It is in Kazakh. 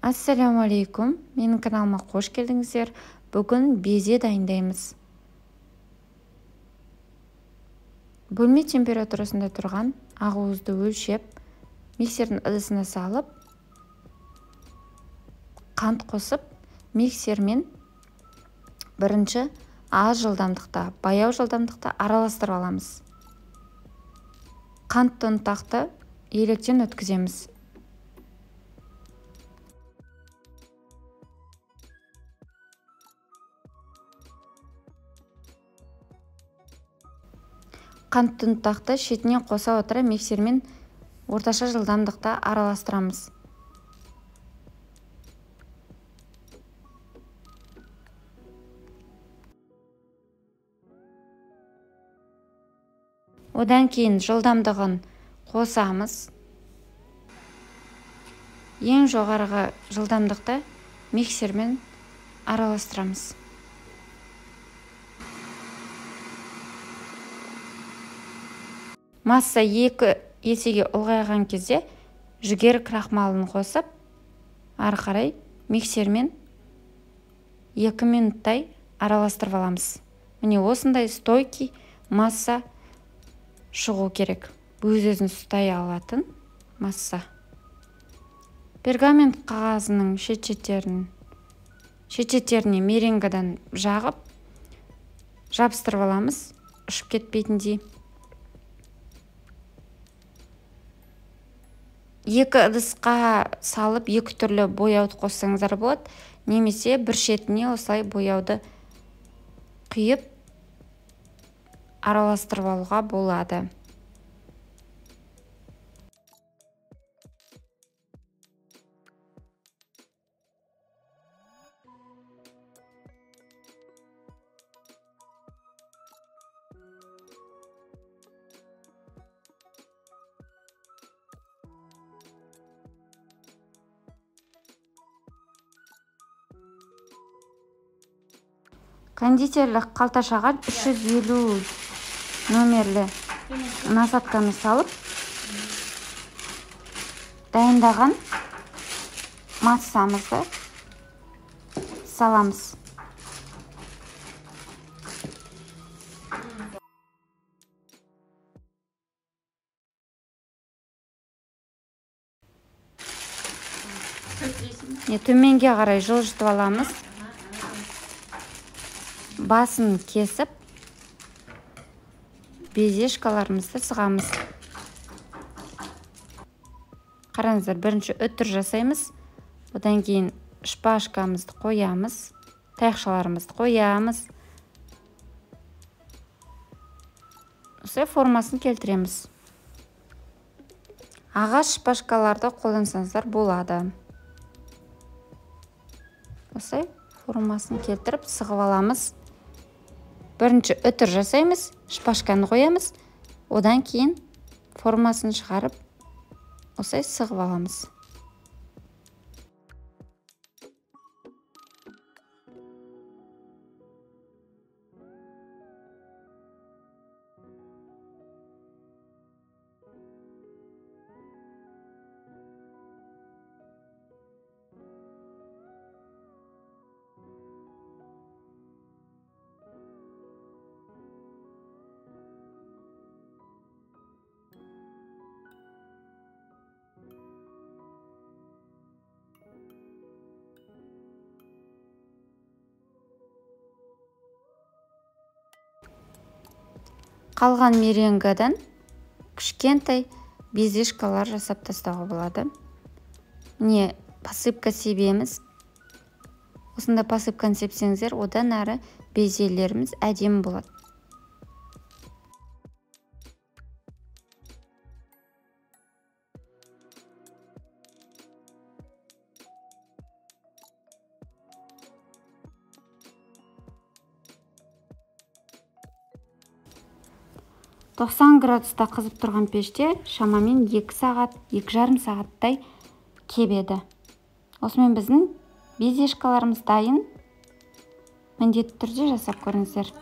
Ассаламу алейкум, менің каналыма қош келдіңіздер. Бүгін безе дайындаймыз. Бөлме температурасында тұрған ақуызды өлшеп, миксердің ыдысына салып, қант қосып, миксермен бірінші аз жылдамдықта, баяу жылдамдықта араластырып аламыз. Қантты ұнтақты електен өткіземіз. Қантты ұнтақты шетіне қоса отыра миксермен орташа жылдамдықта араластырамыз. Одан кейін жылдамдығын қосамыз. Ең жоғарғы жылдамдықта миксермен араластырамыз. Масса 2 есеге ұлғайған кезде жүгері крахмалын қосып, ары қарай миксермен 2 минуттай араластырып аламыз. Міне осындай стойкий масса шығу керек. Өз-өзін ұстай алатын масса. Пергамент қағазының шет-шеттеріне меренгадан жағып, жабыстырып аламыз, ұшып кетпейтіндей. 2 ыдысқа салып 2 түрлі бояуды қоссаңыздар болады, немесе бір шетіне осылай бояуды құйып араластырып алуға болады. Кондитерлік қалташаға 350 номерлі насадканы салып, дайындаған массамызды саламыз. Төменге қарай жылжытып аламыз. Басын кесіп, безешкаларымызды сығамыз. Қараңыздар, бірінші үтір жасаймыз. Одан кейін шпажкамызды қоямыз, таяқшаларымызды қоямыз. Осылай формасын келтіреміз. Ағаш шпажкаларды қолдансаңыздар болады. Осылай формасын келтіріп сығып аламыз. Бірінші үтір жасаймыз, шпажканы қоямыз, одан кейін формасын шығарып, осылай сығып аламыз. Қалған меренгадан кішкентай безешкалар жасап тастауға болады. Міне посыпка себеміз. Осында посыпканы сепсеңіздер, одан әрі безелеріміз әдемі болады. 90 градуста қызып тұрған пеште шамамен 2 сағат, 2,5 сағаттай кебеді. Осымен біздің безешкаларымыз дайын. Міндетті түрде жасап көріңіздер.